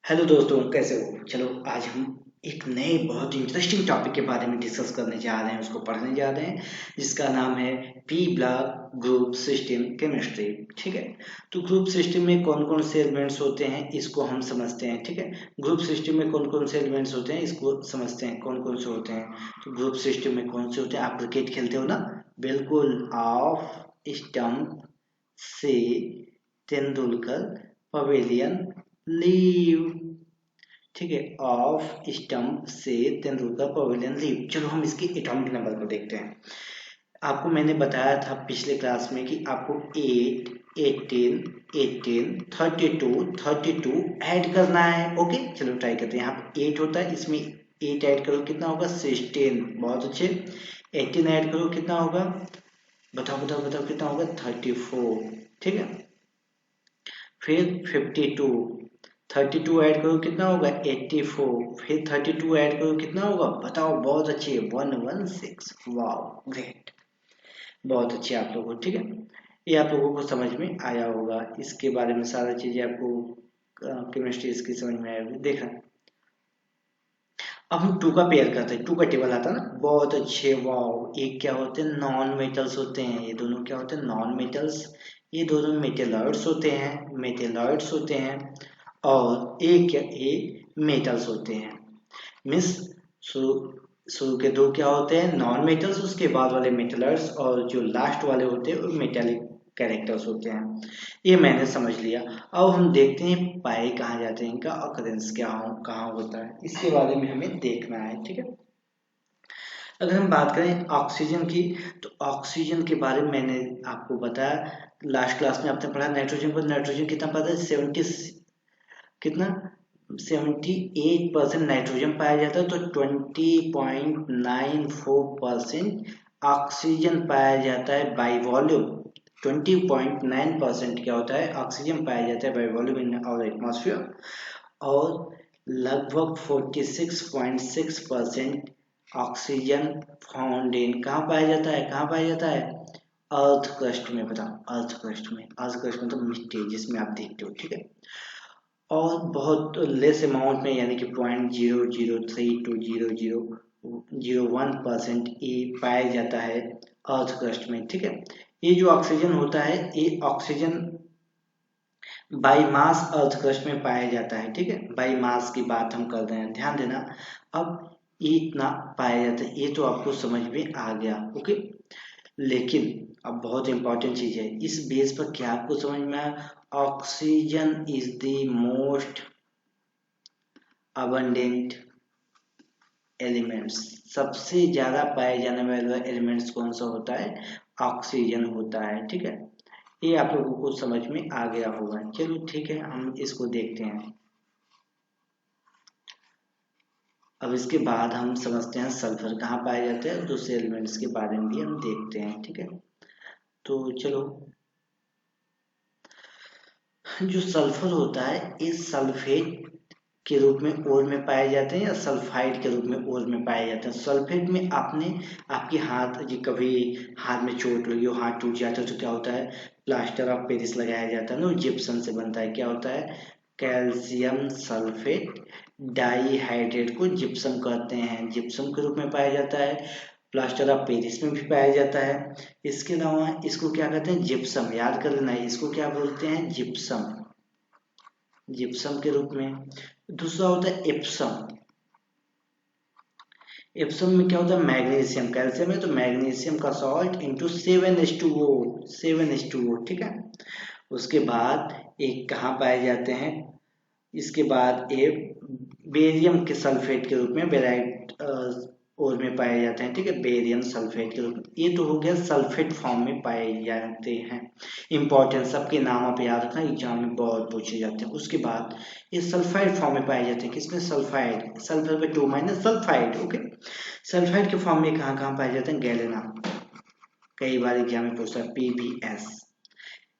Hello दोस्तों, कैसे हो? चलो आज हम एक नए बहुत इंटरेस्टिंग टॉपिक के बारे में डिस्कस करने जा रहे हैं, उसको पढ़ने जा रहे हैं, जिसका नाम है P block group system chemistry. ठीक है, तो ग्रुप सिस्टम में कौन कौन से एलिमेंट्स होते हैं इसको हम समझते हैं। ठीक है, ग्रुप सिस्टम में कौन कौन से एलिमेंट्स होते हैं इसको समझते हैं, कौन कौन से होते हैं। तो ग्रुप सिस्टम में कौन से होते हैं? आप क्रिकेट खेलते हो ना? बिल्कुल, ऑफ स्टंप से तेंदुलकर पवेलियन लीव। ठीक है, ऑफ स्टंप से तेंदुलकर पवेलियन लीव। चलो हम इसके एटॉमिक नंबर को देखते हैं। आपको मैंने बताया था पिछले क्लास में कि आपको 8, 18, 18, 32, 32 ऐड करना है। ओके, चलो ट्राई करते हैं। यहाँ पे 8 होता है, इसमें 8 ऐड करो कितना होगा? 16। बहुत अच्छे। 18 ऐड करो कितना होगा? बताओ बताओ बताओ कितना होगा? 34। ठीक है, फिर 52, 32 ऐड करो कितना होगा? 84। फिर 32 ऐड करो कितना होगा? बताओ। बहुत अच्छे, 116। वाओ, ग्रेट, बहुत अच्छे आप लोगों को। ठीक है, ये आप लोगों को समझ में आया होगा। इसके बारे में सारा चीजें आपको केमिस्ट्री इसकी समझ में आएगी। देखा, अब हम टू का पेयर करते हैं। टू का टेबल आता है ना? बहुत अच्छे, वाओ। एक क्या होते हैं? नॉन मेटल्स होते हैं। ये दोनों क्या होते हैं? Non metals. ये दोनों मेटेलॉइड्स होते हैं, मेटेलॉइड्स होते हैं। और एक ये मेटल्स होते हैं। मीन्स शुरू के दो क्या होते हैं? नॉन मेटल्स, उसके बाद वाले मेटलर्स, और जो लास्ट वाले होते हैं वो मेटेलिक कैरेक्टर्स होते हैं। ये मैंने समझ लिया। अब हम देखते हैं पाए कहाँ जाते हैं, इनका ऑकरेंस कहाँ होता है, इसके बारे में हमें देखना है। ठीक है, अगर हम बात करें ऑक्सीजन की, तो ऑक्सीजन के बारे में मैंने आपको बताया लास्ट क्लास में। आपने पढ़ा नाइट्रोजन पर। नाइट्रोजन कितना पता है? कितना? 78% नाइट्रोजन पाया जाता है, तो 20.94% ऑक्सीजन पाया जाता है बाई वॉल्यूम। 20.9% क्या होता है? ऑक्सीजन पाया जाता है by volume in our atmosphere. और लगभग 46.6% ऑक्सीजन फाउंड इन कहाँ पाया जाता है? कहाँ पाया जाता है? अर्थ क्रस्ट में। बताओ, अर्थ क्रस्ट में। अर्थ क्रस्ट में तो मिट्टी जिसमें आप देखते हो। ठीक है, और बहुत लेस अमाउंट में, यानी कि 0.003 to 0.001% ये पाया जाता है अर्थ क्रस्ट में। ठीक है, ये जो ऑक्सीजन होता है, ये oxygen by mass earth crust में पाया जाता है। ठीक है, बाई मास की बात हम कर रहे हैं, ध्यान देना। अब ये इतना पाया जाता है, ये तो आपको समझ में आ गया। ओके, लेकिन अब बहुत इंपॉर्टेंट चीज है, इस बेस पर क्या आपको समझ में आया? Oxygen is the most abundant elements. सबसे ज्यादा पाए जाने वाला एलिमेंट्स कौन सा होता है? ऑक्सीजन होता है। ठीक है, ये आप लोगों को समझ में आ गया होगा। चलो ठीक है, हम इसको देखते हैं। अब इसके बाद हम समझते हैं सल्फर कहाँ पाए जाते हैं, दूसरे एलिमेंट्स के बारे में भी हम देखते हैं। ठीक है, तो चलो, जो सल्फर होता है, इस सल्फेट के रूप में ओर में पाए जाते हैं या सल्फाइड के रूप में ओर में पाए जाते हैं। सल्फेट में आपने आपके हाथ जी कभी हाथ में चोट लगी हो, हाथ टूट जाता है, तो क्या होता है? प्लास्टर ऑफ पेरिस लगाया जाता है ना, वो जिप्सम से बनता है। क्या होता है? कैल्शियम सल्फेट डाइहाइड्रेट को जिप्सम कहते हैं, जिप्सम के रूप में पाया जाता है। प्लास्टर ऑफ पेरिस में भी पाया जाता है। इसके अलावा इसको क्या कहते हैं? जिप्सम। याद कर लेना, इसको क्या बोलते हैं? जिप्सम, जिप्सम के रूप में। दूसरा होता है एप्सम। एप्सम में क्या होता है? मैग्नीशियम। कैल्शियम है तो मैग्नीशियम का सॉल्ट इंटू 7H2O, 7H2O। ठीक है, उसके बाद एक कहाँ पाए जाते हैं? इसके बाद एक बेरियम के सल्फेट के रूप में बेराइट और में पाए जाते हैं। ठीक है, बेरियम सल्फेट के रूप में। ये तो हो गया सल्फेट फॉर्म में पाए जाते हैं। इंपॉर्टेंट, सबके नाम आप याद रखना, एग्जाम में बहुत पूछे जाते हैं। उसके बाद ये सल्फाइड फॉर्म में पाए जाते हैं। किसमें? सल्फाइड, सल्फर पे 2 माइनस सल्फाइड। ओके, सल्फाइड के फॉर्म में कहाँ कहाँ पाए जाते हैं? गैलेना, कई बार एग्जाम में पूछता है, PbS।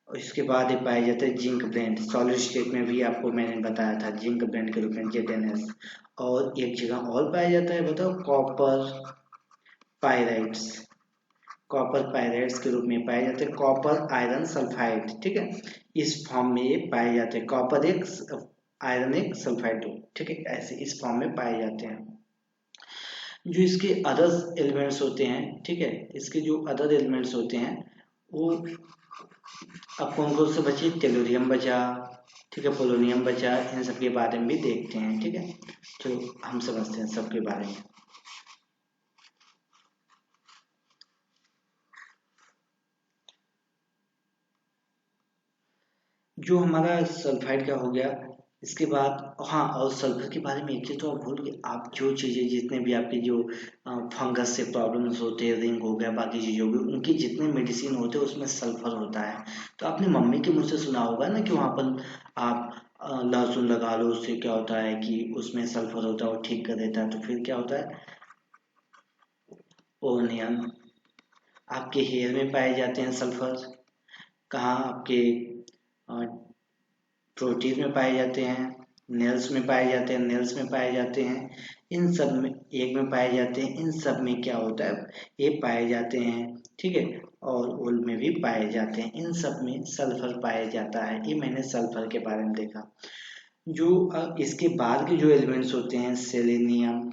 और इसके बाद ये पाए जाते हैं जिंक ब्लेंड। सॉलिड स्टेट में भी आपको मैंने बताया था, जिंक ब्लेंड के रूप में ZnS। और एक जगह और पाया जाता है, बताओ, कॉपर पायराइड्स। कॉपर पायराइड्स के रूप में पाए जाते हैं, कॉपर आयरन सल्फाइड। ठीक है, इस फॉर्म में ये पाए जाते हैं। कॉपर एक आयरन 1 सल्फाइड 2, ठीक है, ऐसे इस फॉर्म में पाए जाते हैं। जो इसके अदर एलिमेंट्स होते हैं, ठीक है, इसके जो अदर एलिमेंट्स होते हैं वो अब कौन कौन से बचे, टेलोरियम बचा, ठीक है, पोलोनियम बचा, इन सब के बारे में भी देखते हैं, ठीक है। चलो हम समझते हैं सबके बारे में। जो हमारा सल्फाइड का हो गया, इसके बाद हाँ, और सल्फर के बारे में एक चीज तो आप भूल गए, आप जो चीजें जितने भी आपके जो फंगस से प्रॉब्लम्स होते हैं, रिंग हो गया, बाकी चीजें हो गई, उनके जितने मेडिसिन होते हैं उसमें सल्फर होता है। तो आपने मम्मी के मुंह से सुना होगा ना कि वहां पर आप लहसुन लगा लो, उससे क्या होता है कि उसमें सल्फर होता है और ठीक कर देता है। तो फिर क्या होता है, ओनियन, आपके हेयर में पाए जाते हैं सल्फर, कहाँ, आपके प्रोटीन में पाए जाते हैं, नेल्स में पाए जाते हैं, नेल्स में पाए जाते हैं, इन सब में, एक में पाए जाते हैं, इन सब में क्या होता है, ये पाए जाते हैं, ठीक है, और ओल में भी पाए जाते हैं, इन सब में सल्फर पाया जाता है। ये मैंने सल्फर के बारे में देखा। जो इसके बाद के जो एलिमेंट्स होते हैं, सेलेनियम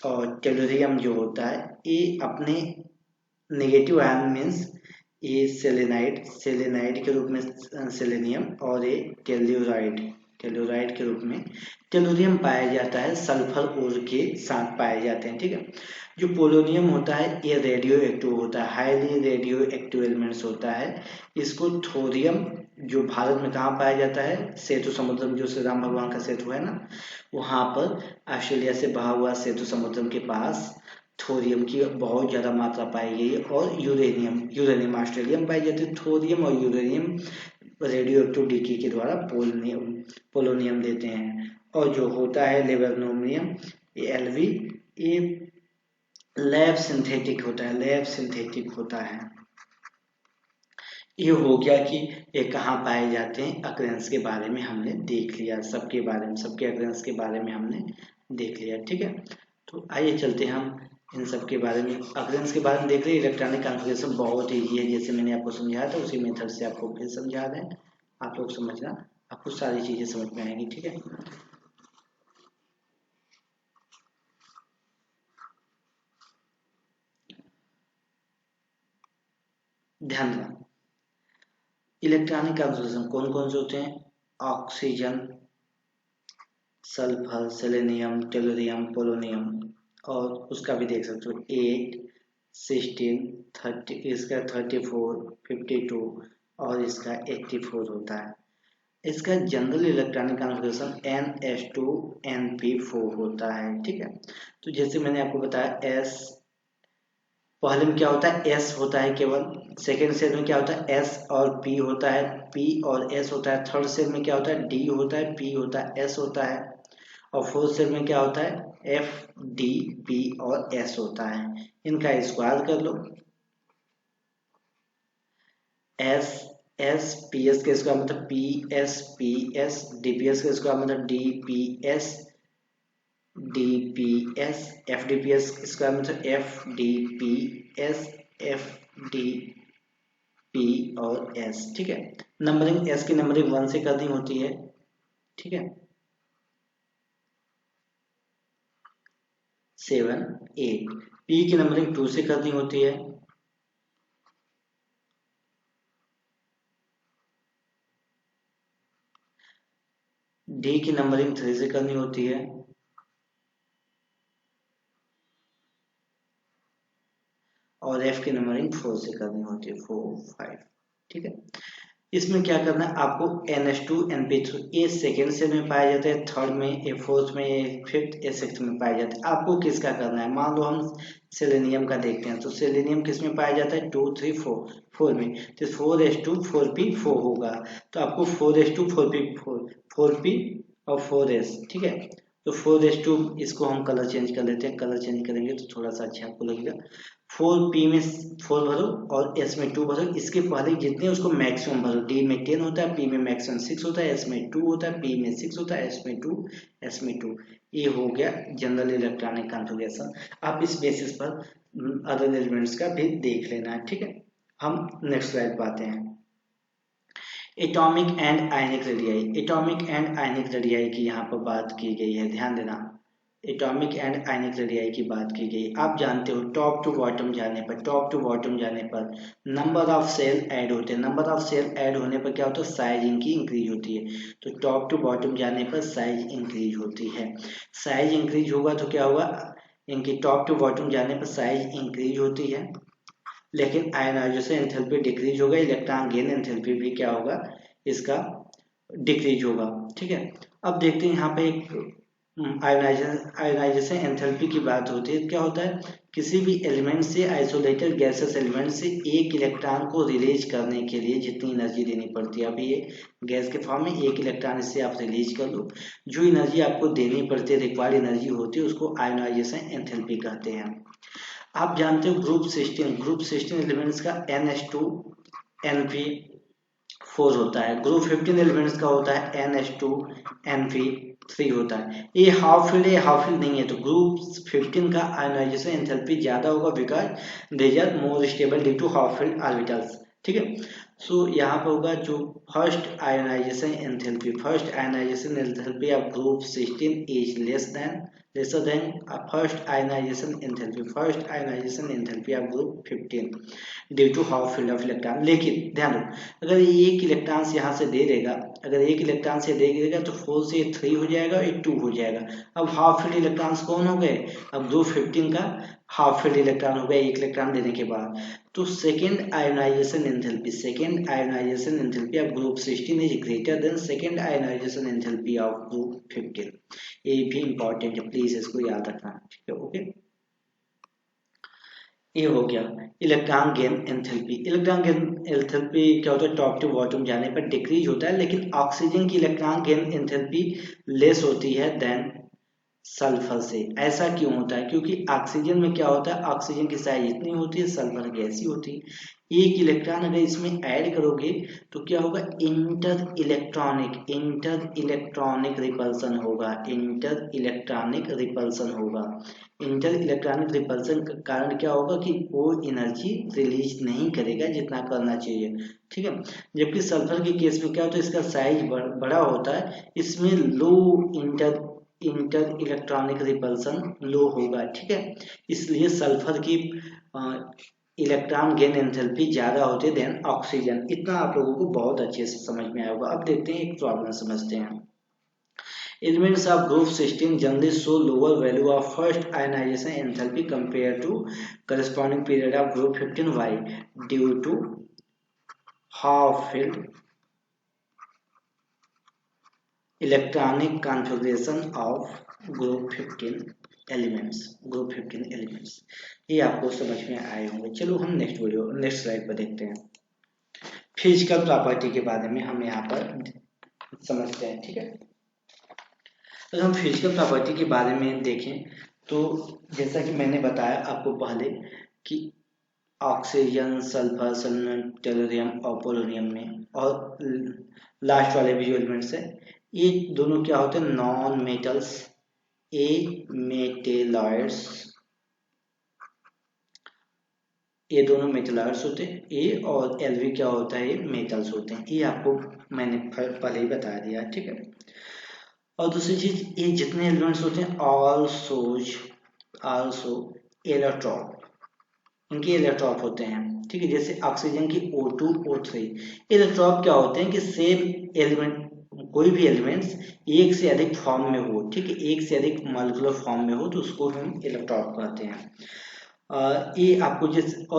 और टेलोरियम जो होता है, ये अपने नेगेटिव आयन मीन्स ये सेलेनाइड के रूप में सेलेनियम, और ये टेल्यूराइड के रूप में टेलोरियम पाया जाता है, सल्फर ओर के साथ पाए जाते हैं, ठीक है। जो पोलोनियम होता है ये रेडियो एक्टिव होता है, हाईली रेडियो एक्टिव एलिमेंट्स होता है। इसको थोरियम जो भारत में कहाँ पाया जाता है, सेतु समुद्रम, जो श्री राम भगवान का सेतु है ना, वहां पर ऑस्ट्रेलिया से बहा हुआ सेतु समुद्रम के पास थोरियम की बहुत ज़्यादा मात्रा पाई गई है। और यूरेनियम ऑस्ट्रेलियम पाई जाती है, थोरियम और यूरेनियम रेडियो एक्टिव डीके के द्वारा पोलोनियम देते हैं। और जो होता है लिबर्नोनियम, ये एलवी, ये लैब सिंथेटिक होता है। ये हो गया कि ये कहाँ पाए जाते हैं, अक्रेंस के बारे में हमने देख लिया, सबके बारे में, सबके अक्रेंस के बारे में हमने देख लिया, ठीक है। तो आइए चलते हैं हम इन सब के बारे में, अक्रेंस के बारे में देख रहे हैं। इलेक्ट्रॉनिक कॉन्फ़िगरेशन बहुत ईजी है, जैसे मैंने आपको समझाया था उसी मेथड से आपको फिर समझा दें, आप लोग समझना, आपको सारी चीज़ें समझ में आएंगी, ठीक है। ध्यान देना, इलेक्ट्रॉनिक कॉन्फ़िगरेशन कौन कौन से होते हैं, oxygen, sulphur, selenium, tellurium, polonium, और उसका भी देख सकते हो 8, 16, 30, इसका 34, 52 और इसका 84 होता है। इसका जनरल इलेक्ट्रॉनिक कॉन्फ़िगरेशन NH2NP4 होता है, ठीक है। तो जैसे मैंने आपको बताया, S पहले में क्या होता है, S होता है केवल, सेकेंड सेल में क्या होता है, S और P होता है, P और S होता है, थर्ड सेल में क्या होता है, D होता है, P होता है, S होता है, और फोर्थ सेल में क्या होता है, FDP और S होता है। इनका स्क्वायर कर लो, S के स्क्वायर मतलब PS DPS के स्क्वायर मतलब DPS FDPS स्क्वायर मतलब FDPS FDP और S, ठीक है। नंबरिंग S की नंबरिंग 1 से करनी होती है, ठीक है, 7, 8। P की नंबरिंग 2 से करनी होती है, D की नंबरिंग 3 से करनी होती है, और F की नंबरिंग 4 से करनी होती है, 4, 5, ठीक है। इसमें क्या करना है आपको, NH2 NP3 ये सेकेंड सेल में पाए जाते हैं, थर्ड में, ये फोर्थ में, ये फिफ्थ, ये सिक्स्थ में पाए जाते हैं। आपको किसका करना है, मान लो हम सेलेनियम का देखते हैं, तो सेलेनियम किस में पाया जाता है, 2, 3, 4 में, तो 4s2 4p4 होगा। तो आपको 4s2 4p और 4s, ठीक है। तो 4s2 इसको हम कलर चेंज कर लेते हैं, कलर चेंज करेंगे तो थोड़ा सा अच्छा आपको लगेगा। 4p में 4 भरो और s में 2 भरो, इसके पहले जितने उसको मैक्सिमम भरो, d में 10 होता है, p में मैक्सिमम 6 होता है, s में 2 होता है, p में 6 होता है, s में 2। ये हो गया जनरल इलेक्ट्रॉनिक कॉन्फ़िगरेशन। आप इस बेसिस पर अदर एलिमेंट्स का भी देख लेना है, ठीक है। हम नेक्स्ट स्लाइड पर आते हैं। Atomic and ionic radii, atomic and ionic radii की यहाँ पर बात की गई है, ध्यान देना। एटॉमिक एंड आयनिक रेडियाई की बात की गई। आप जानते हो टॉप टू बॉटम जाने पर, टॉप टू बॉटम जाने पर नंबर ऑफ सेल ऐड होते हैं। नंबर ऑफ सेल ऐड होने पर क्या होता है, साइज इनकी इंक्रीज होती है। तो टॉप टू बॉटम जाने पर साइज इंक्रीज होती है। साइज इंक्रीज होगा तो क्या होगा, इनकी टॉप टू बॉटम जाने पर साइज इंक्रीज होती है, लेकिन आयनाइजेशन एंथैल्पी डिक्रीज होगा, इलेक्ट्रॉन गेन एंथैल्पी भी क्या होगा, इसका डिक्रीज होगा। ठीक है, अब देखते हैं यहाँ पे एक आयोनाइजेशन एंथैल्पी की बात होती है। क्या होता है, किसी भी एलिमेंट से, आइसोलेटेड गैसेस एलिमेंट से एक इलेक्ट्रॉन को रिलीज करने के लिए जितनी एनर्जी देनी पड़ती है, अभी ये गैस के फॉर्म में एक इलेक्ट्रॉन इससे आप रिलीज कर लो, जो एनर्जी आपको देनी पड़ती है, रिक्वायर्ड एनर्जी होती है, उसको आयोनाइजेशन एंथैल्पी कहते हैं। आप जानते हो ग्रुप 16 एलिमेंट्स का NH2NP4 होता है। ग्रुप 15 एलिमेंट्स का होता है NH2NP3 होता है। ये हाफ फील्ड है, हाफ फील्ड नहीं है, तो ग्रुप 15 का आयोनाइजेशन एंथैल्पी ज्यादा होगा because they are more stable due to half filled orbitals. ठीक है, सो यहाँ पर होगा जो first ionization enthalpy of group 16 is lesser than first ionization enthalpy of group 15 due to half filled of electron. लेकिन ध्यान रखो, अगर एक इलेक्ट्रॉन यहाँ से दे देगा, अगर एक इलेक्ट्रॉन से दे देगा तो 4 से 3 हो जाएगा और 2 हो जाएगा। अब हाफ फील्ड इलेक्ट्रॉन्स कौन हो गए, अब ग्रुप 15 का हाफ फील्ड इलेक्ट्रॉन हो गया एक इलेक्ट्रॉन देने के बाद। तो second ionization enthalpy of group 16 is greater than second ionization enthalpy of group 15। ये भी इंपॉर्टेंट है, प्लीज इसको याद रखना। ठीक है, ओके, ये हो गया electron gain enthalpy. Electron gain enthalpy क्या होता है, टॉप टू बॉटम जाने पर डिक्रीज होता है, लेकिन ऑक्सीजन की इलेक्ट्रॉन गेन एंथैल्पी लेस होती है देन सल्फर से। ऐसा क्यों होता है, क्योंकि ऑक्सीजन में क्या होता है, ऑक्सीजन की साइज इतनी होती है, सल्फर गैसी होती है। एक इलेक्ट्रॉन अगर इसमें ऐड करोगे तो क्या होगा, इंटर इलेक्ट्रॉनिक रिपल्सन होगा, इंटर इलेक्ट्रॉनिक रिपल्सन का कारण क्या होगा कि वो एनर्जी रिलीज नहीं करेगा जितना करना चाहिए। ठीक है, जबकि सल्फर के केस में क्या होता है, इसका साइज बड़ा होता है, इसमें लो इंटर इलेक्ट्रॉनिक रिपल्सन लो होगा। ठीक है, इसलिए सल्फर की इलेक्ट्रॉन गेन एंथैल्पी ज्यादा होती है देन ऑक्सीजन। इतना आप लोगों को बहुत अच्छे से समझ में आएगा। अब देखते हैं एक प्रॉब्लम समझते हैं। Elements of group 16 generally show lower value of first ionization enthalpy compared to corresponding period of group 15. Why? Due to half-filled electronic configuration of group 15 elements। ये आपको समझ में आए होंगे। चलो हम नेक्स्ट स्लाइड पर देखते हैं। फिजिकल प्रॉपर्टी के बारे में हम यहाँ पर समझते हैं। ठीक है, अगर हम फिजिकल प्रॉपर्टी के बारे में देखें तो जैसा कि मैंने बताया आपको पहले कि ऑक्सीजन, सल्फर, टेलोरियम और पोलोनियम में, और लास्ट वाले भी जो एलिमेंट्स है, ये दोनों क्या होते हैं, नॉन मेटल्स, ए मेटेलॉइड्स, ये दोनों मेटलॉइड्स होते हैं। ए और एलवी क्या होता है, ये मेटल्स होते हैं। ये आपको मैंने पहले ही बता दिया। ठीक है, और दूसरी चीज, ये जितने एलिमेंट्स होते हैं आल्सो एलोट्रॉप, इनके एलोट्रॉप होते हैं। ठीक है, जैसे ऑक्सीजन की O2 O3। एलोट्रॉप क्या होते हैं कि सेम एलिमेंट, कोई भी एलिमेंट्स एक से अधिक फॉर्म में हो, ठीक है, एक से अधिक मॉलिक्यूलर फॉर्म में हो तो उसको हम एलोट्रॉप कहते हैं। ये आपको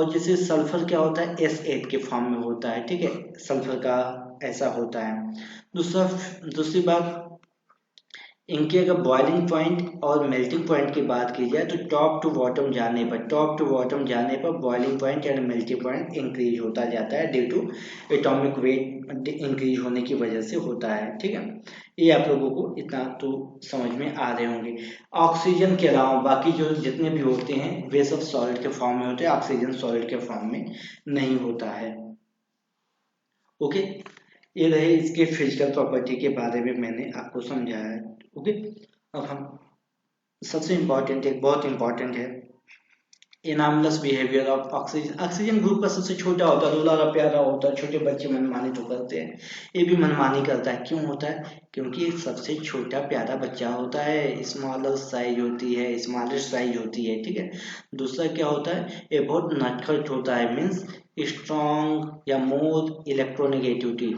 जैसे सल्फर क्या होता है, S8 के फॉर्म में होता है। ठीक है, सल्फर का ऐसा होता है। दूसरी बात, इनके अगर बॉइलिंग पॉइंट और मेल्टिंग पॉइंट की बात की जाए तो टॉप टू बॉटम जाने पर boiling point and melting point increase होता जाता है due to atomic weight increase होने की वजह से होता है। ठीक है, ये आप लोगों को इतना तो समझ में आ रहे होंगे। ऑक्सीजन के अलावा बाकी जो जितने भी होते हैं वे सब सॉलिड के फॉर्म में होते हैं, ऑक्सीजन सॉलिड के फॉर्म में नहीं होता है। ओके, ये रहे इसके फिजिकल प्रॉपर्टी के बारे में मैंने आपको समझाया है। ओके, अब हम सबसे इम्पोर्टेंट, एक बहुत इम्पोर्टेंट है anomalous behaviour of oxygen, oxygen group का सबसे छोटा होता है, दुलारा प्यारा होता है, छोटे बच्चे मनमानी तो करते हैं, ये भी मनमानी करता है। क्यों होता है? क्योंकि सबसे छोटा प्यारा बच्चा होता है, स्मॉलर साइज होती है, स्मॉलेस्ट साइज होती है, ठीक है। दूसरा क्या होता है? ये बहुत नटखट होता है, मीन्स स्ट्रॉन्ग या मोर इलेक्ट्रोनेगेटिविटी,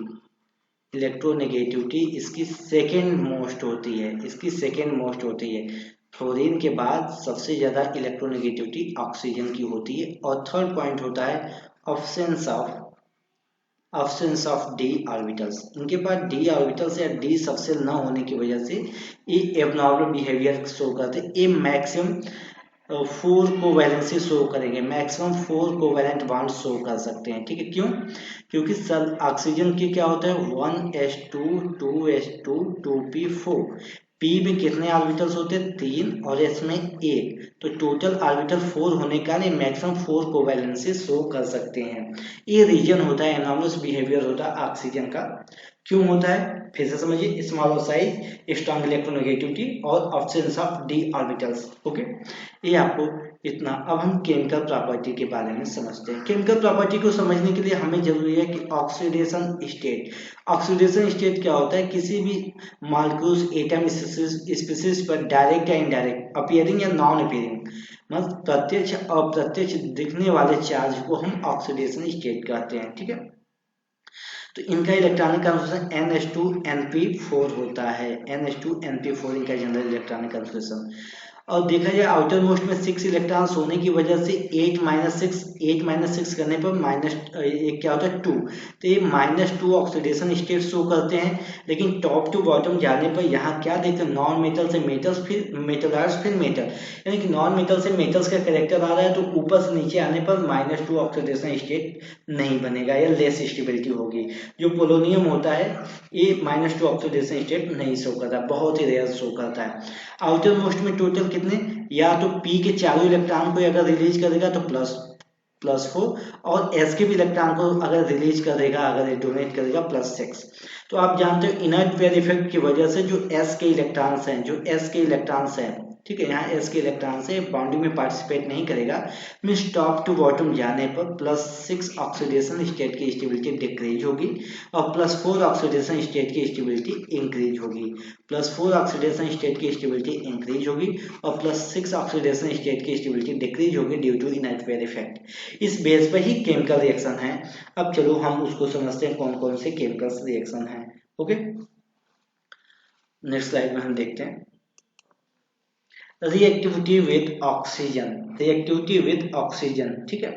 इलेक्ट्रोनेगेटिविटी इसकी सेकेंड मोस्ट होती है, इसकी सेकेंड मोस्ट होती है। फ्लोरीन के बाद सबसे ज्यादा इलेक्ट्रोनेगेटिविटी ऑक्सीजन की होती है। और थर्ड पॉइंट होता है ऑब्सेंस ऑफ डी ऑर्बिटल्स। इनके पास डी ऑर्बिटल्स या डी सबसेल न होने की वजह से ये एबनॉर्मल बिहेवियर शो करते हैं। ये मैक्सिमम 4 कोवैलेंसी शो करेंगे, मैक्सिमम 4 कोवैलेंट बॉन्ड शो कर सकते हैं, ठीक है। क्यों? क्योंकि सब ऑक्सीजन की क्या होता है 1s2 2s2 2p4, पी में कितने ऑर्बिटल्स होते हैं 3 और एस में 1, तो टोटल ऑर्बिटल 4 होने का नहीं मैक्सिमम 4 कोवैलेंसी शो कर सकते हैं। ये रीजन होता है एनॉमलस बिहेवियर होता है ऑक्सीजन का। क्यों होता है फिर से समझिए, स्मॉल साइज, स्ट्रॉन्ग इलेक्ट्रोनेगेटिविटी और absence of D orbitals. Okay, ये आपको इतना। अब हम केमिकल प्रॉपर्टी के बारे में समझते हैं। केमिकल प्रॉपर्टी को समझने के लिए हमें जरूरी है कि ऑक्सीडेशन स्टेट। ऑक्सीडेशन स्टेट क्या होता है? किसी भी मॉलिक्यूल्स एटम स्पीसीज पर डायरेक्ट या इनडायरेक्ट, अपीयरिंग या नॉन अपीयरिंग, मतलब प्रत्यक्ष अप्रत्यक्ष दिखने वाले चार्ज को हम ऑक्सीडेशन स्टेट कहते हैं, ठीक है। तो इनका इलेक्ट्रॉनिक कन्फॉर्मेशन NH2NP4 होता है, NH2NP4 इनका जनरल इलेक्ट्रॉनिक कन्फॉर्मेशन। और देखा जाए आउटर मोस्ट में 6 इलेक्ट्रॉन्स होने की वजह से 8 - 6 करने पर माइनस एक क्या होता है 2, तो ये -2 ऑक्सीडेशन स्टेट शो करते हैं। लेकिन टॉप टू बॉटम जाने पर यहाँ क्या देखते हैं, नॉन मेटल से मेटल्स, फिर मेटलाइट्स, फिर मेटल, यानी कि नॉन मेटल से मेटल्स का कैरेक्टर आ रहा है, तो ऊपर से नीचे आने पर -2 ऑक्सीडेशन स्टेट नहीं बनेगा या लेस स्टेबिलिटी होगी। जो पोलोनियम होता है ये -2 ऑक्सीडेशन स्टेट नहीं शो करता, बहुत ही रेयर शो करता है। आउटर मोस्ट में टोटल कितने, या तो पी के चारों इलेक्ट्रॉन को अगर रिलीज करेगा तो +4, और एस के भी इलेक्ट्रॉन को अगर रिलीज करेगा, अगर डोनेट करेगा +6। तो आप जानते हो इनर्ट पेयर इफेक्ट की वजह से जो एस के इलेक्ट्रॉन्स हैं, ठीक है, यहाँ एस के इलेक्ट्रॉन से बॉन्डिंग में पार्टिसिपेट नहीं करेगा, मीन्स टॉप टू बॉटम जाने पर +6 ऑक्सीडेशन स्टेट की स्टेबिलिटी डिक्रीज होगी और +4 ऑक्सीडेशन स्टेट की स्टेबिलिटी इंक्रीज होगी, +4 ऑक्सीडेशन स्टेट की स्टेबिलिटी इंक्रीज होगी और +6 ऑक्सीडेशन स्टेट की स्टेबिलिटी डिक्रीज होगी due to inert pair effect. इस बेस पर ही केमिकल रिएक्शन है। अब चलो हम उसको समझते हैं कौन कौन से केमिकल रिएक्शन है। ओके, नेक्स्ट स्लाइड में हम देखते हैं रिएक्टिविटी विद ऑक्सीजन, ठीक है।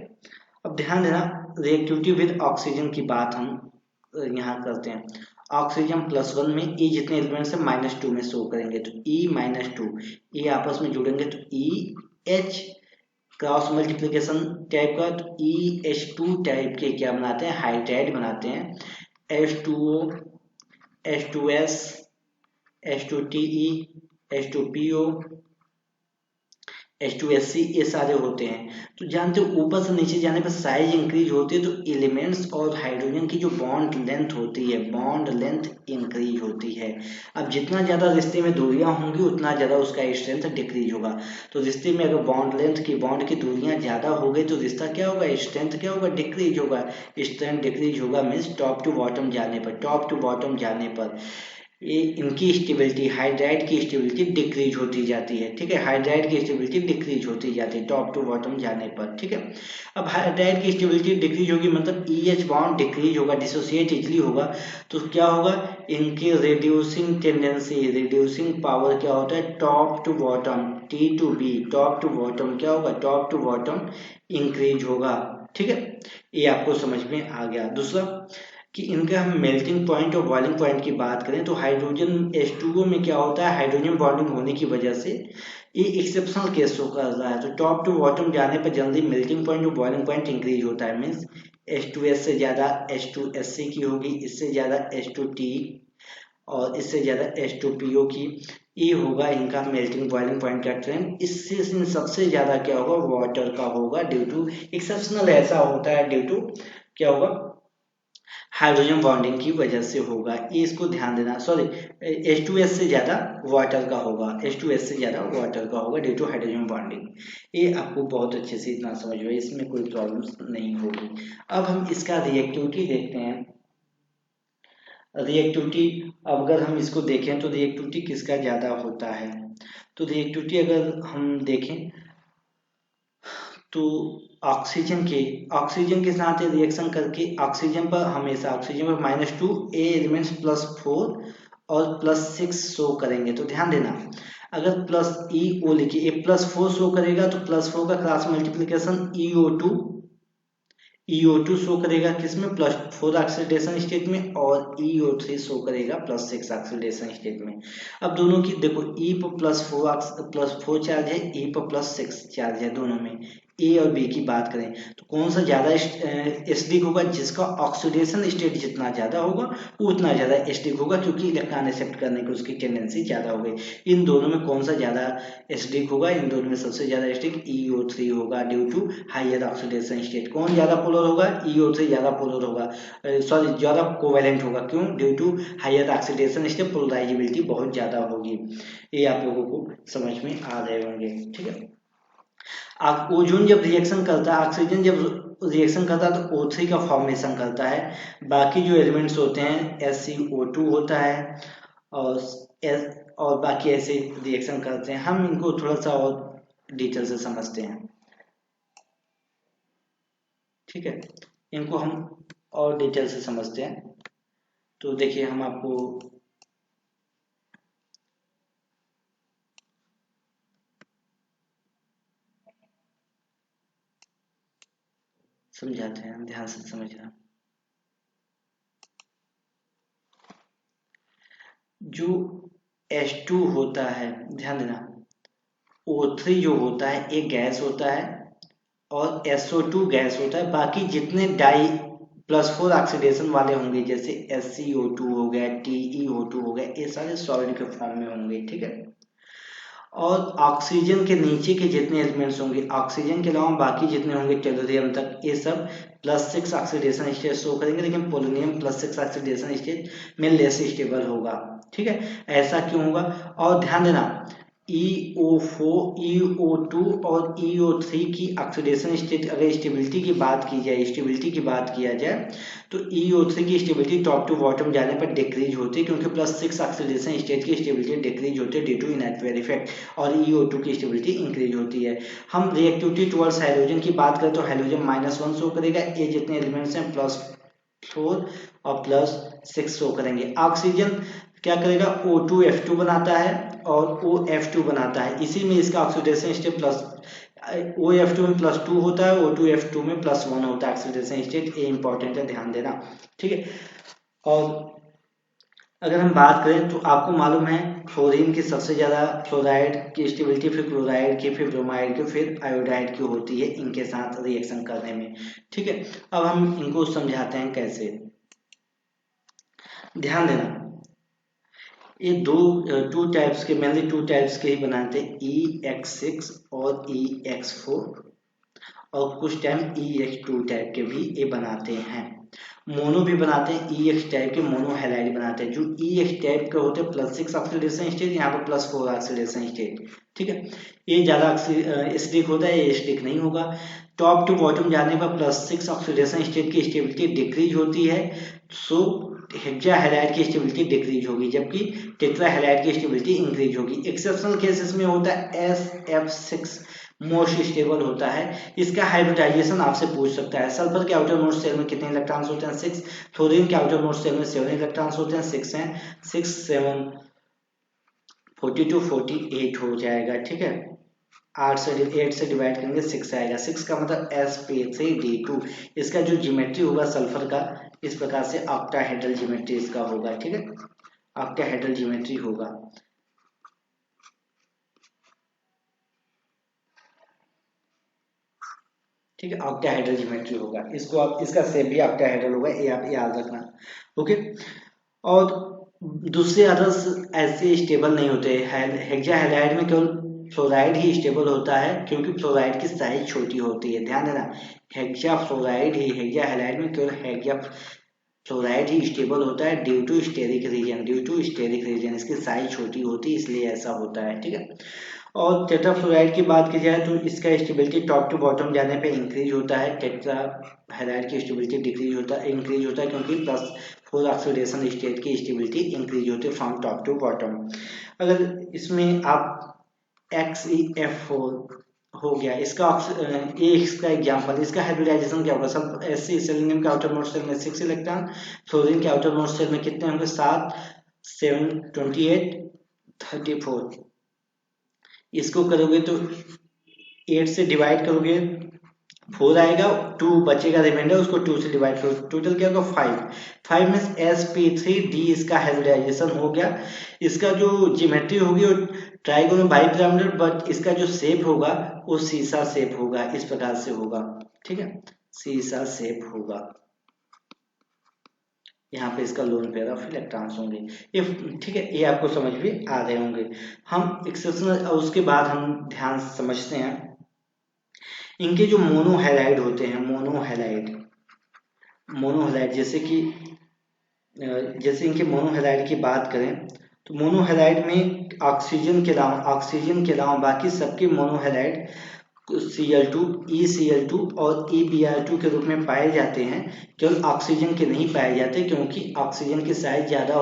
अब ध्यान देना, रिएक्टिविटी विद ऑक्सीजन की बात हम यहाँ करते हैं। ऑक्सीजन +1 में ई जितने एलिमेंट्स है -2 में शो करेंगे, तो E-2 ये आपस में जुड़ेंगे तो EH क्रॉस मल्टीप्लिकेशन टाइप का, तो EH2 टाइप के क्या बनाते हैं, हाइड्राइड बनाते हैं। H2O, H2S, H2TE, H2PO, H2SC, ये सारे होते हैं। तो जानते हो ऊपर से नीचे जाने पर साइज इंक्रीज होती है, तो एलिमेंट्स और हाइड्रोजन की जो बॉन्ड लेंथ होती है, बॉन्ड लेंथ इंक्रीज होती है। अब जितना ज्यादा रिश्ते में दूरियां होंगी उतना ज्यादा उसका स्ट्रेंथ डिक्रीज होगा। तो रिश्ते में अगर बॉन्ड की दूरियां ज्यादा हो गई तो रिश्ता क्या होगा, स्ट्रेंथ क्या होगा, डिक्रीज होगा। स्ट्रेंथ डिक्रीज होगा मीन्स टॉप टू बॉटम जाने पर ये इनकी स्टेबिलिटी, हाइड्राइड की स्टेबिलिटी डिक्रीज होती जाती है, ठीक है। हाइड्राइड की स्टेबिलिटी डिक्रीज होती जाती है टॉप टू बॉटम जाने पर, ठीक है। अब हाइड्राइड की स्टेबिलिटी डिक्रीज होगी मतलब EH बॉन्ड डिक्रीज होगा, डिसोसिएट इजली होगा, तो क्या होगा, इनकी रिड्यूसिंग टेंडेंसी, रिड्यूसिंग पावर क्या होता है, top to bottom T2B, top to bottom क्या होगा, टॉप टू बॉटम इंक्रीज होगा, ठीक है। ये आपको समझ में आ गया। दूसरा कि इनका हम मेल्टिंग पॉइंट और बॉइलिंग पॉइंट की बात करें तो हाइड्रोजन H2O में क्या होता है, हाइड्रोजन बॉन्डिंग होने की वजह से ये एक्सेप्शनल केस शो कर रहा है, तो टॉप टू बॉटम जाने पर जल्दी मेल्टिंग पॉइंट और बॉइलिंग पॉइंट इंक्रीज होता है, मीन्स H2S से ज्यादा H2SC की होगी, इससे ज्यादा H2T और इससे ज्यादा H2PO की, ये होगा इनका मेल्टिंग बॉइलिंग पॉइंट का ट्रेंड। इससे इन सबसे ज्यादा क्या होगा, वाटर का होगा, ड्यू टू एक्सेप्शनल ऐसा होता है, ड्यू टू क्या होगा, हाइड्रोजन बॉन्डिंग की वजह से होगा, ये इसको ध्यान देना। सॉरी, H2S से ज़्यादा वाटर का होगा, H2S से ज़्यादा वाटर का होगा ड्यू टू हाइड्रोजन बॉन्डिंग। ये आपको बहुत अच्छे से इतना समझ में, इसमें कोई प्रॉब्लम नहीं होगी। अब हम इसका रिएक्टिविटी देखते हैं। रिएक्टिविटी, अगर हम इसको देखें तो रिएक्टिविटी किसका ज़्यादा होता है, तो रिएक्टिविटी अगर हम देखें तो ऑक्सीजन के साथ रिएक्शन करके ऑक्सीजन पर हमेशा ऑक्सीजन पर -2 ए एलिमेंट्स +4 और +6 शो करेंगे। तो ध्यान देना, अगर प्लस ई ओ लिखिए, +4 शो करेगा तो +4 का क्रॉस मल्टीप्लीकेशन EO2 शो करेगा किसमें, +4 ऑक्सीडेशन स्टेट में, और EO3 शो करेगा +6 ऑक्सीडेशन स्टेट में। अब दोनों की देखो, E पर +4 चार्ज है, E पर +6 चार्ज है, दोनों में ए और बी की बात करें तो कौन सा ज्यादा एसिडिक होगा, जिसका ऑक्सीडेशन स्टेट जितना ज्यादा होगा उतना ज्यादा एसिडिक होगा, क्योंकि इलेक्ट्रॉन एक्सेप्ट करने की उसकी टेंडेंसी ज्यादा हो गई। इन दोनों में कौन सा ज्यादा एसिडिक होगा, इन दोनों में सबसे ज्यादा एसिडिक EO3 होगा due to higher oxidation state. कौन ज्यादा पोलर होगा, EO3 ज्यादा पोलर होगा, सॉरी ज्यादा कोवेलेंट होगा, क्यों, due to higher oxidation state, polarizability बहुत ज्यादा होगी। ये आप लोगों को समझ में आ रहे होंगे, ठीक है। ओजोन जब रिएक्शन करता है, ऑक्सीजन जब रिएक्शन करता है तो O3 का फॉर्मेशन करता है। बाकी जो एलिमेंट्स होते हैं SiO2 होता है, और और बाकी ऐसे रिएक्शन करते हैं। हम इनको थोड़ा सा और डिटेल से समझते हैं, ठीक है, इनको हम और डिटेल से समझते हैं। तो देखिए, हम आपको समझाते हैं, ध्यान से समझना। जो H2 होता है, ध्यान देना, O3 जो होता है एक गैस होता है, और SO2 गैस होता है। बाकी जितने डाई +4 ऑक्सीडेशन वाले होंगे, जैसे SiO2 हो गया, TeO2 हो गया, ये सारे सॉलिड के फॉर्म में होंगे, ठीक है। और ऑक्सीजन के नीचे के जितने एलिमेंट्स होंगे, ऑक्सीजन के अलावा बाकी जितने होंगे टेलोरियम तक, ये सब +6 ऑक्सीडेशन स्टेट शो करेंगे, लेकिन पोलोनियम +6 ऑक्सीडेशन स्टेट में लेस स्टेबल होगा, ठीक है। ऐसा क्यों होगा, और ध्यान देना, EO4, EO2 और EO3 की ऑक्सीडेशन स्टेट, अगर स्टेबिलिटी की बात की जाए तो EO3 की स्टेबिलिटी टॉप टू बॉटम जाने पर डिक्रीज होती है, क्योंकि +6 ऑक्सीडेशन स्टेट की स्टेबिलिटी डिक्रीज होती है ड्यू टू इनएक्टिव इफेक्ट, और EO2 की स्टेबिलिटी इंक्रीज होती है। हम रिएक्टिविटी टुवर्ड्स हाइड्रोजन की बात करें तो हाइड्रोजन -1 शो करेगा, ये जितने एलिमेंट्स हैं +4 और +6 शो करेंगे। ऑक्सीजन क्या करेगा, O2F2 बनाता है और OF2 बनाता है, इसी में इसका ऑक्सीडेशन स्टेट OF2 में +2 होता है, O2F2 में +1 होता है ऑक्सीडेशन स्टेट। ये इंपॉर्टेंट है, ध्यान देना, ठीक है। और अगर हम बात करें तो आपको मालूम है फ्लोरीन की सबसे ज्यादा, फ्लोराइड की स्टेबिलिटी, फिर क्लोराइड की, फिर ब्रोमाइड की, फिर आयोडाइड की होती है इनके साथ रिएक्शन करने में, ठीक है। अब हम इनको समझाते हैं कैसे, ध्यान देना। ये टू टाइप्स के, मेनली टू टाइप्स के ही बनाते हैं, EX6 और EX4, और कुछ टाइम EX2 टाइप के भी ये बनाते हैं। मोनो भी बनाते हैं, EX टाइप के मोनो हैलाइड बनाते हैं। जो EX टाइप के होते हैं +6 ऑक्सीडेशन स्टेट, यहाँ पर +4 ऑक्सीडेशन स्टेट, ठीक है। ये ज्यादा एसिडिक होता है, ये एसिडिक नहीं होगा। टॉप टू बॉटम जाने पर +6 ऑक्सीडेशन स्टेट की स्टेबिलिटी डिक्रीज होती है, सो हेक्सा हैलाइड की स्टेबिलिटी डिक्रीज होगी, जबकि टेट्रा हैलाइड की स्टेबिलिटी इंक्रीज होगी। एक्सेप्शनल केसेस में होता है SF6 मोस्ट स्टेबल होता है। इसका हाइब्रिडाइजेशन आपसे पूछ सकता है। सल्फर के आउटर मोस्ट शेल में कितने इलेक्ट्रॉन्स होते हैं, 6। फ्लोरीन के आउटर मोस्ट शेल में 7 इलेक्ट्रॉन्स होते हैं, 6 हैं, 6 7 42 48 हो जाएगा, ठीक है। 8 से डिवाइड करेंगे 6 आएगा, 6 का मतलब sp3d2। इसका जो ज्योमेट्री होगा सल्फर का, इस प्रकार से ऑक्टाहेड्रल ज्योमेट्री इसका होगा, ठीक है, ऑक्टाहेड्रल ज्योमेट्री होगा, ठीक है, ऑक्टाहेड्रल ज्योमेट्री होगा। इसको आप, इसका शेप भी ऑक्टाहेड्रल होगा, ये आप याद रखना, ओके। और दूसरे अदर्स ऐसे स्टेबल नहीं होते। हेक्सा हैलाइड में केवल फ्लोराइड ही स्टेबल होता है, क्योंकि फ्लोराइड की साइज छोटी होती है, ध्यान देना। हेक्सा फ्लोराइड ही, हेक्सा हैलाइड में केवल हेक्सा फ्लोराइड ही स्टेबल होता है ड्यू टू स्टेरिक रीजन, इसकी साइज छोटी होती है इसलिए ऐसा होता है, ठीक है। और टेट्राफ्लोराइड की बात की जाए तो इसका स्टेबिलिटी टॉप टू बॉटम जाने पे इंक्रीज होता है, टेट्राहाइड्राइड की स्टेबिलिटी इंक्रीज होता है क्योंकि प्लस 4 ऑक्सीडेशन स्टेट की स्टेबिलिटी इंक्रीज होती है फ्रॉम टॉप टू बॉटम। अगर इसमें आप XeF4 हो गया, इसका एग्जांपल, इसका हाइब्रिडाइजेशन क्या होगा, सब सेलेनियम के आउटर मोस्ट सेल में 6 इलेक्ट्रॉन, फ्लोरीन के आउटर मोस्ट सेल में कितने होंगे 7, 7, 28, 34। इसको करोगे तो 8 से डिवाइड करोगे 4 आएगा, 2 बचेगा रिमाइंडर, उसको 2 से डिवाइड करो, टोटल क्या होगा 5 में sp3d इसका हाइब्रिडाइजेशन हो गया। इसका जो ज्योमेट्री होगी वो ट्राइगोनल बाइपिरामिडल, बट इसका जो शेप होगा वो सीसा शेप होगा, इस प्रकार से होगा, ठीक है, सीसा शेप होगा। यहाँ पे इसका लोन पेयर ऑफ इलेक्ट्रॉन्स होंगे, ये ठीक है, ये आपको समझ भी आ रहे होंगे। हम एक्सेप्शनल, उसके बाद हम ध्यान समझते हैं इनके जो मोनोहैलाइड होते हैं, मोनोहैलाइड जैसे इनके मोनोहैलाइड की बात करें तो मोनोहैलाइड में ऑक्सीजन के अलावा बाकी सबके मोनोहैलाइड Cl2, ECl2 और EBr2 के रूप में पाए जाते हैं, केवल ऑक्सीजन के नहीं पाए जाते क्योंकि ऑक्सीजन की साइज ज़्यादा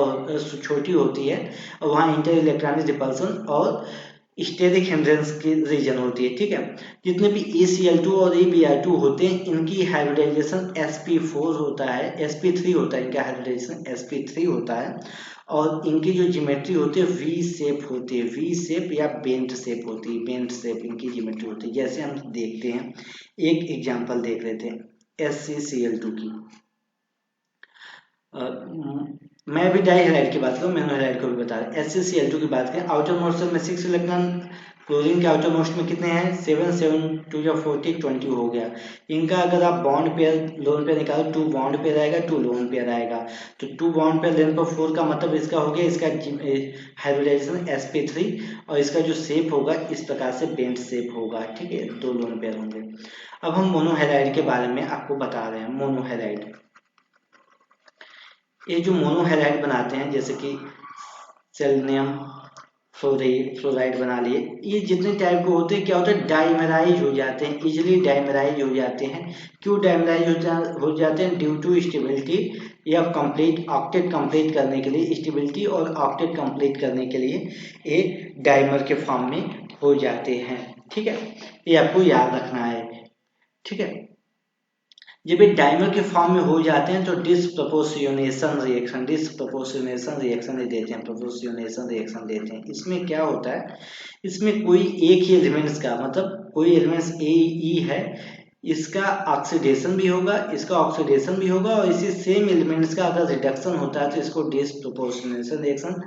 छोटी होती है और वहाँ इंटर इलेक्ट्रॉनिक रिपल्सन और स्टेरिक हिंड्रेंस की रीजन होती है, ठीक है। जितने भी ECl2 और EBr2 होते हैं इनकी हाइब्रिडाइजेशन sp4 होता है, sp3 होता है, इनका हाइब्रिडाइजेशन sp3 होता है और इनकी जो ज्योमेट्री होती है वी शेप होती है, वी शेप या बेंट शेप होती है, बेंट शेप इनकी ज्योमेट्री होती है। जैसे हम देखते हैं, एक एग्जांपल देख रहे थे SCCl2 की, मैं भी डाइहाइड्राइड की बात करूँ, मोनोहाइड्राइड को भी बता रहे, SCCl2 की बात करें, आउटर मोस्ट सेल में 6 इलेक्ट्रॉन, क्लोरीन के आउटर मोस्ट में कितने हैं 7, 7, 2 या 40, 20 हो गया। इनका अगर आप बॉन्ड पेयर लोन पेयर निकालो, 2 बॉन्ड पेयर आएगा, 2 लोन पेयर आएगा, तो 2 बॉन्ड पेयर लेने पर 4 का मतलब इसका हो गया, इसका हाइब्रिडाइजेशन sp3 और इसका जो शेप होगा इस प्रकार से बेंट शेप होगा, ठीक है, 2 लोन पेयर होंगे। अब हम मोनोहैलाइड के बारे में आपको बता रहे हैं। मोनोहैलाइड, ये जो मोनोहैलाइड बनाते हैं जैसे कि सेलेनियम फ्लोराइड बना लिए, ये जितने टाइप के होते हैं क्या होता है डाइमराइज हो जाते हैं, इजिली डाइमराइज हो जाते हैं। क्यों डाइमराइज हो जाते हैं, ड्यू टू स्टेबिलिटी या ऑक्टेट कंप्लीट करने के लिए, स्टेबिलिटी और ऑक्टेट कंप्लीट करने के लिए ये डाइमर के फॉर्म में हो जाते हैं, ठीक है, ये आपको याद रखना है, ठीक है। जब ये डाइमर के फॉर्म में हो जाते हैं तो डिस्प्रपोर्शनेशन रिएक्शन देते हैं। इसमें क्या होता है, इसमें कोई एक ही एलिमेंट्स का, मतलब कोई एलिमेंट्स ए है, इसका ऑक्सीडेशन भी होगा, इसका ऑक्सीडेशन भी होगा और इसी सेम एलिमेंट्स का अगर रिडक्शन होता है तो इसको डिस्प्रपोर्शनेशन रिएक्शन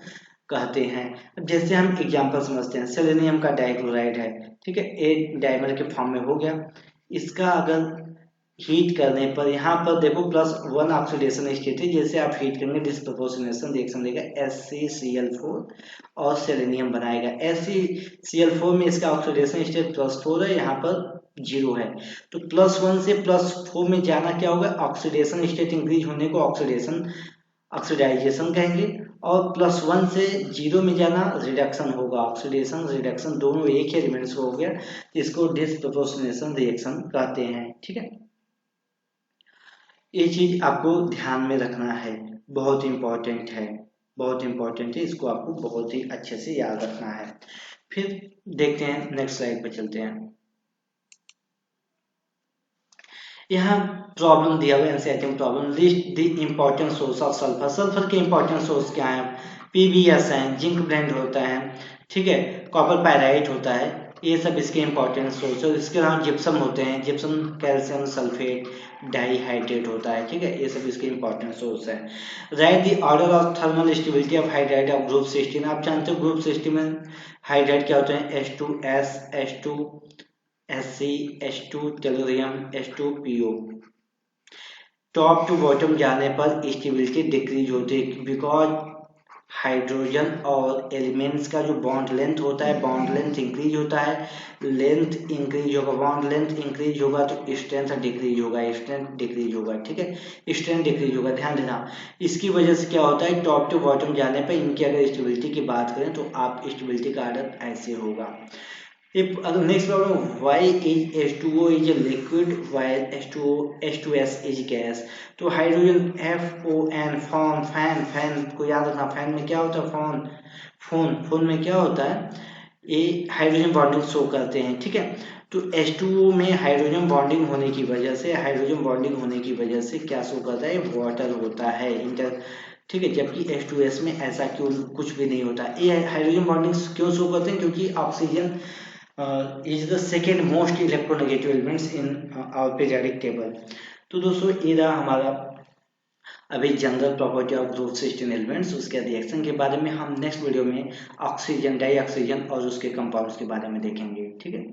कहते हैं। जैसे हम एग्जांपल समझते हैं, सेलेनियम का डाइक्लोराइड है, ठीक है, एक डाइमर के फॉर्म में हो गया, इसका अगर हीट करने पर यहाँ पर देखो +1 ऑक्सीडेशन स्टेट है, जैसे आप हीट करेंगे डिस्प्रपोर्शनेशन रिएक्शन देगा, SCCl4 और सेलेनियम बनाएगा। SCCl4 में इसका ऑक्सीडेशन स्टेट +4 है, यहाँ पर 0 है, तो +1 से +4 में जाना क्या होगा, ऑक्सीडेशन स्टेट इंक्रीज होने को ऑक्सीडाइजेशन कहेंगे, और +1 से 0 में जाना रिडक्शन होगा, ऑक्सीडेशन रिडक्शन दोनों एक ही एलिमेंट्स हो गया, इसको डिस्प्रपोर्शनेशन रिएक्शन कहते हैं, ठीक है। ये चीज आपको ध्यान में रखना है, बहुत इंपॉर्टेंट है, इसको आपको बहुत ही अच्छे से याद रखना है। फिर देखते हैं, नेक्स्ट स्लाइड पे चलते हैं। यहाँ प्रॉब्लम दिया हुआ है, problem, list the important source of sulphur. Sulphur के इम्पोर्टेंट सोर्स क्या है, PbS है, जिंक ब्लेंड होता है, ठीक है, कॉपर पायराइट होता है, ये सब इसके इम्पोर्टेंट सोर्स है। इसके अलावा जिप्सम होते हैं, जिप्सम कैल्शियम सल्फेट डाइहाइड्रेट होता है, ठीक है, ये सब इसके इम्पोर्टेंट सोर्स है। Right the order of thermal stability of hydride of group 16। आप जानते हो ग्रुप 16 में हाइड्राइड क्या होते हैं, H2S, H2 Sc, H2 tellurium, H2PO। Top to bottom जाने पर स्टेबिलिटी डिक्रीज होती है, बिकॉज हाइड्रोजन और एलिमेंट्स का जो बॉन्ड लेंथ होता है, बॉन्ड लेंथ इंक्रीज होता है, लेंथ इंक्रीज होगा, बॉन्ड लेंथ इंक्रीज होगा तो स्ट्रेंथ डिक्रीज होगा, स्ट्रेंथ डिक्रीज होगा, ठीक है, स्ट्रेंथ डिक्रीज होगा, ध्यान देना। इसकी वजह से क्या होता है, टॉप टू बॉटम जाने पर इनकी अगर स्टेबिलिटी की बात करें तो आप स्टेबिलिटी का आर्डर ऐसे होगा। Next problem, why is H2O is a liquid while H2S is gas? तो हाइड्रोजन FON फॉन फैन, फैन को याद रखना, फैन में क्या होता है, फोन में क्या होता है, ये हाइड्रोजन बॉन्डिंग शो करते हैं, ठीक है। तो H2O में हाइड्रोजन बॉन्डिंग होने की वजह से क्या शो करता है, वाटर होता है इंटर, ठीक है, जबकि H2S में ऐसा क्यों कुछ भी नहीं होता। ये हाइड्रोजन बॉन्डिंग क्यों शो करते हैं, क्योंकि oxygen is the second most electronegative elements in our periodic table। तो दोस्तों ये रहा हमारा अभी general property of group 16 elements, उसके रिएक्शन के बारे में हम नेक्स्ट वीडियो में ऑक्सीजन, डाई ऑक्सीजन और उसके कंपाउंड्स के बारे में देखेंगे, ठीक है।